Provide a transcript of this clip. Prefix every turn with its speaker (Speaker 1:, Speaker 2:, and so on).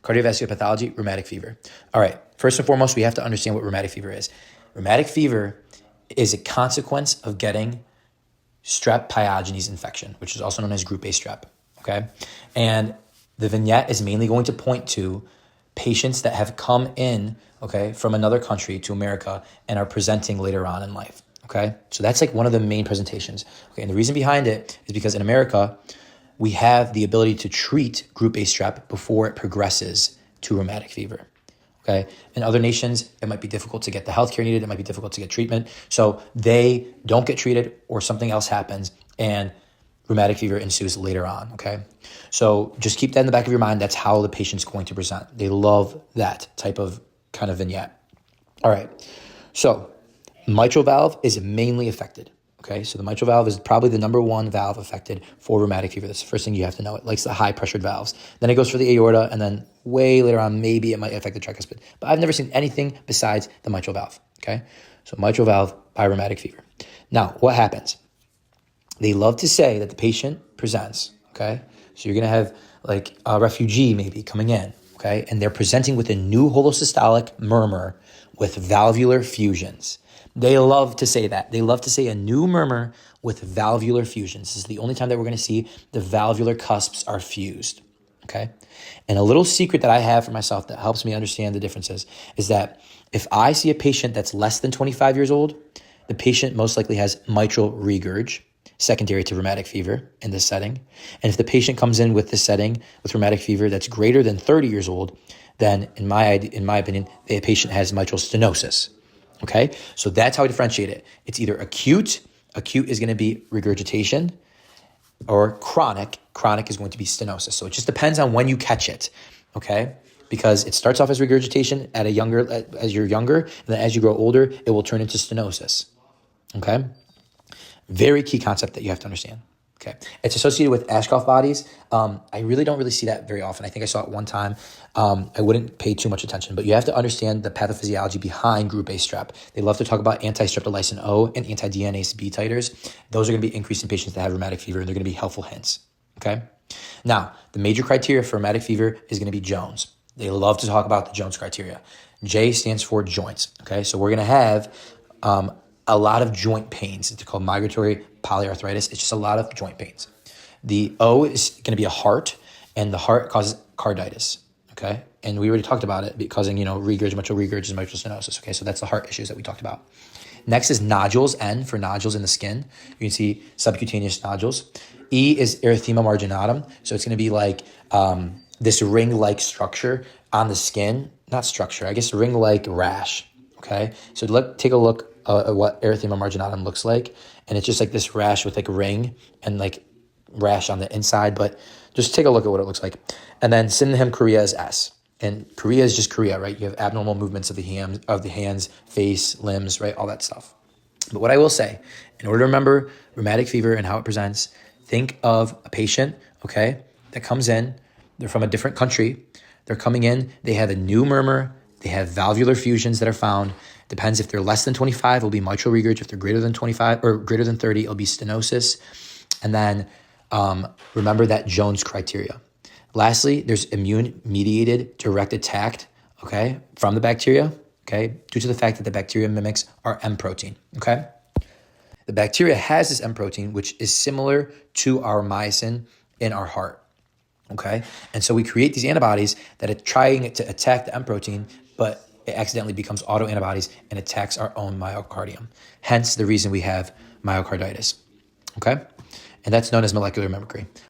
Speaker 1: Cardiovascular pathology, rheumatic fever. All right, first and foremost, we have to understand what rheumatic fever is. Rheumatic fever is a consequence of getting strep pyogenes infection, which is also known as group A strep, okay? And the vignette is mainly going to point to patients that have come in, okay, from another country to America and are presenting later on in life, okay? So that's like one of the main presentations, okay? And the reason behind it is because in America, we have the ability to treat group A strep before it progresses to rheumatic fever. Okay. In other nations, it might be difficult to get the healthcare needed. It might be difficult to get treatment. So they don't get treated or something else happens and rheumatic fever ensues later on. Okay. So just keep that in the back of your mind. That's how the patient's going to present. They love that type of kind of vignette. All right. So mitral valve is mainly affected. Okay, so the mitral valve is probably the number one valve affected for rheumatic fever. That's the first thing you have to know. It likes the high pressured valves. Then it goes for the aorta, and then way later on, maybe it might affect the tricuspid. But I've never seen anything besides the mitral valve. Okay, so mitral valve by rheumatic fever. Now, what happens? They love to say that the patient presents. Okay, so you're going to have like a refugee maybe coming in. Okay, and they're presenting with a new holosystolic murmur with valvular fusions. They love to say that. They love to say a new murmur with valvular fusions. This is the only time that we're going to see the valvular cusps are fused, okay? And a little secret that I have for myself that helps me understand the differences is that if I see a patient that's less than 25 years old, the patient most likely has mitral regurg, secondary to rheumatic fever in this setting. And if the patient comes in with this setting with rheumatic fever that's greater than 30 years old, then in my opinion, the patient has mitral stenosis. Okay, so that's how I differentiate it. It's either acute is going to be regurgitation, or chronic is going to be stenosis. So it just depends on when you catch it, okay? Because it starts off as regurgitation as you're younger, and then as you grow older, it will turn into stenosis, okay? Very key concept that you have to understand. Okay, it's associated with Ashkoff bodies. I really don't see that very often. I think I saw it one time. I wouldn't pay too much attention, but you have to understand the pathophysiology behind group A strep. They love to talk about anti-streptolysin O and anti-DNase B titers. Those are going to be increased in patients that have rheumatic fever, and they're going to be helpful hints. Okay, now the major criteria for rheumatic fever is going to be Jones. They love to talk about the Jones criteria. J stands for joints. Okay, so we're going to have a lot of joint pains. It's called migratory polyarthritis. It's just a lot of joint pains. The O is going to be a heart, and the heart causes carditis, okay? And we already talked about it causing, regurg, mitral regurg, and mitral stenosis, okay? So that's the heart issues that we talked about. Next is nodules, N for nodules in the skin. You can see subcutaneous nodules. E is erythema marginatum. So it's going to be like this ring-like structure on the skin. Not structure, I guess ring-like rash, okay? So take a look at what erythema marginatum looks like. And it's just like this rash with like a ring and like rash on the inside, but just take a look at what it looks like. And then synonym chorea is S. And chorea is just chorea, right? You have abnormal movements of the hands, face, limbs, right? All that stuff. But what I will say, in order to remember rheumatic fever and how it presents, think of a patient, okay, that comes in, they're from a different country, they're coming in, they have a new murmur, they have valvular fusions that are found. Depends if they're less than 25, it'll be mitral regurg. If they're greater than 25 or greater than 30, it'll be stenosis. And then remember that Jones criteria. Lastly, there's immune-mediated direct attack, okay, from the bacteria, okay, due to the fact that the bacteria mimics our M protein, okay? The bacteria has this M protein, which is similar to our myosin in our heart, okay? And so we create these antibodies that are trying to attack the M protein, but it accidentally becomes autoantibodies and attacks our own myocardium. Hence the reason we have myocarditis, okay? And that's known as molecular mimicry.